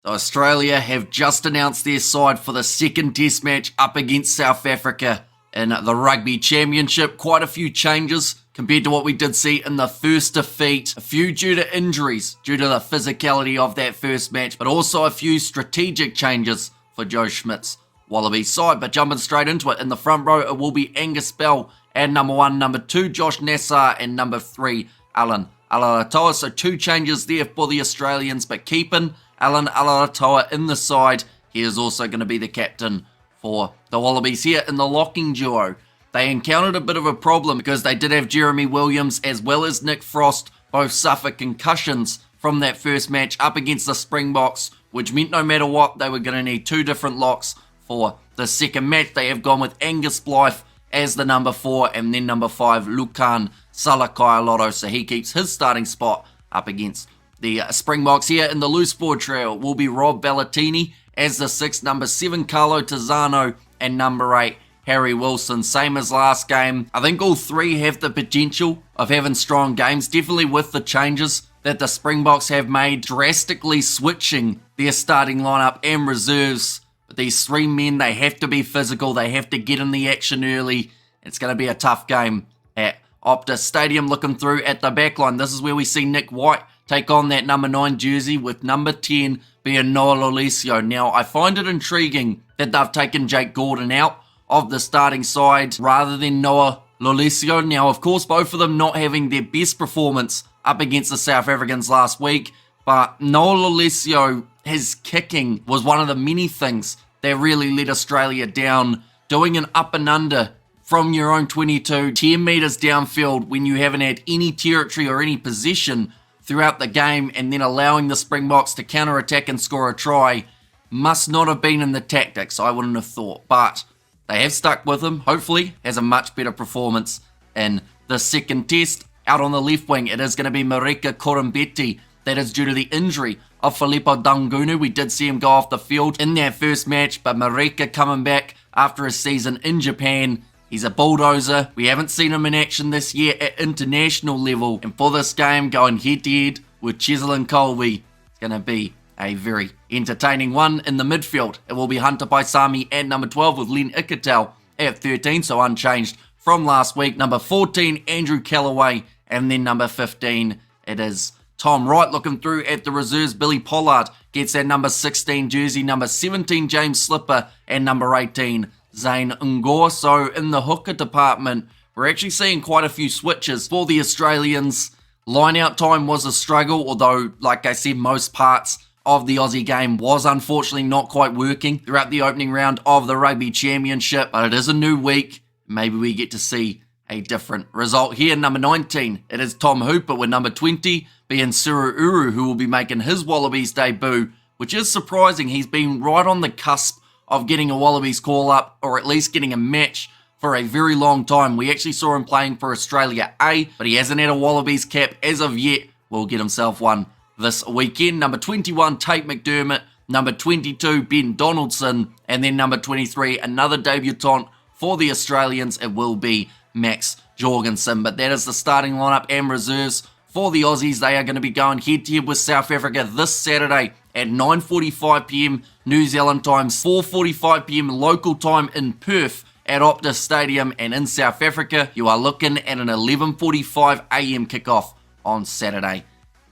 So Australia have just announced their side for the second test match up against South Africa in the Rugby Championship. Quite a few changes compared to what we did see in the first defeat. A few due to injuries, due to the physicality of that first match, but also a few strategic changes for Joe Schmidt's Wallabies side. But jumping straight into it, in the front row it will be Angus Bell and number 1, number 2 Josh Nassar, and number 3 Alan Alaalatoa. So 2 changes there for the Australians, but keeping Alan Alaalatoa in the side. He is also going to be the captain for the Wallabies here in the locking duo. They encountered a bit of a problem because they did have Jeremy Williams as well as Nick Frost both suffer concussions from that first match up against the Springboks, which meant no matter what, they were going to need 2 different locks for the second match. They have gone with Angus Blythe as the number 4 and then number 5 Lukan Salakaialoto, so he keeps his starting spot up against the Springboks. Here in the loose forward trio will be Rob Bellatini as the 6, number 7 Carlo Tizzano, and number 8 Harry Wilson. Same as last game. I think all 3 have the potential of having strong games, definitely with the changes that the Springboks have made, drastically switching their starting lineup and reserves. But these 3 men, they have to be physical, they have to get in the action early. It's going to be a tough game at Optus Stadium. Looking through at the back line, this is where we see Nick White take on that number 9 jersey, with number 10 being Noah Lolesio. Now, I find it intriguing that they've taken Jake Gordon out of the starting side rather than Noah Lolesio. Now, of course, both of them not having their best performance up against the South Africans last week, but Noah Lolesio, his kicking was one of the many things that really let Australia down. Doing an up and under from your own 22, 10 metres downfield when you haven't had any territory or any possession throughout the game, and then allowing the Springboks to counter-attack and score a try, must not have been in the tactics, I wouldn't have thought. But they have stuck with him. Hopefully has a much better performance in the second test. Out on the left wing, it is going to be Marika Korombeti. That is due to the injury of Filippo Dangunu. We did see him go off the field in that first match, but Marika coming back after a season in Japan. He's a bulldozer. We haven't seen him in action this year at international level. And for this game, going head-to-head with Cheslin Colby, it's going to be a very entertaining one. In the midfield, it will be Hunter Paisami at number 12 with Len Ikatel at 13, so unchanged from last week. Number 14, Andrew Callaway, and then number 15, it is Tom Wright. Looking through at the reserves, Billy Pollard gets that number 16 jersey, number 17, James Slipper, and number 18, Zane Ngor. So in the hooker department, we're actually seeing quite a few switches for the Australians. Line-out time was a struggle, although, like I said, most parts of the Aussie game was unfortunately not quite working throughout the opening round of the Rugby Championship. But it is a new week. Maybe we get to see a different result here. Number 19, it is Tom Hooper, with number 20 being Suru Uru, who will be making his Wallabies debut, which is surprising. He's been right on the cusp of getting a Wallabies call-up, or at least getting a match, for a very long time. We actually saw him playing for Australia A, but he hasn't had a Wallabies cap as of yet. Will get himself one this weekend. Number 21, Tate McDermott. Number 22, Ben Donaldson. And then number 23, another debutant for the Australians. It will be Max Jorgensen. But that is the starting lineup and reserves for the Aussies. They are going to be going head-to-head with South Africa this Saturday at 9:45 p.m. New Zealand time, 4:45 p.m. local time in Perth at Optus Stadium. And in South Africa, you are looking at an 11:45 a.m. kickoff on Saturday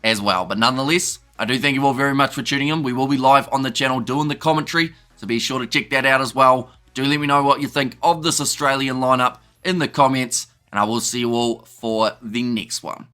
as well. But nonetheless, I do thank you all very much for tuning in. We will be live on the channel doing the commentary, so be sure to check that out as well. Do let me know what you think of this Australian lineup in the comments, and I will see you all for the next one.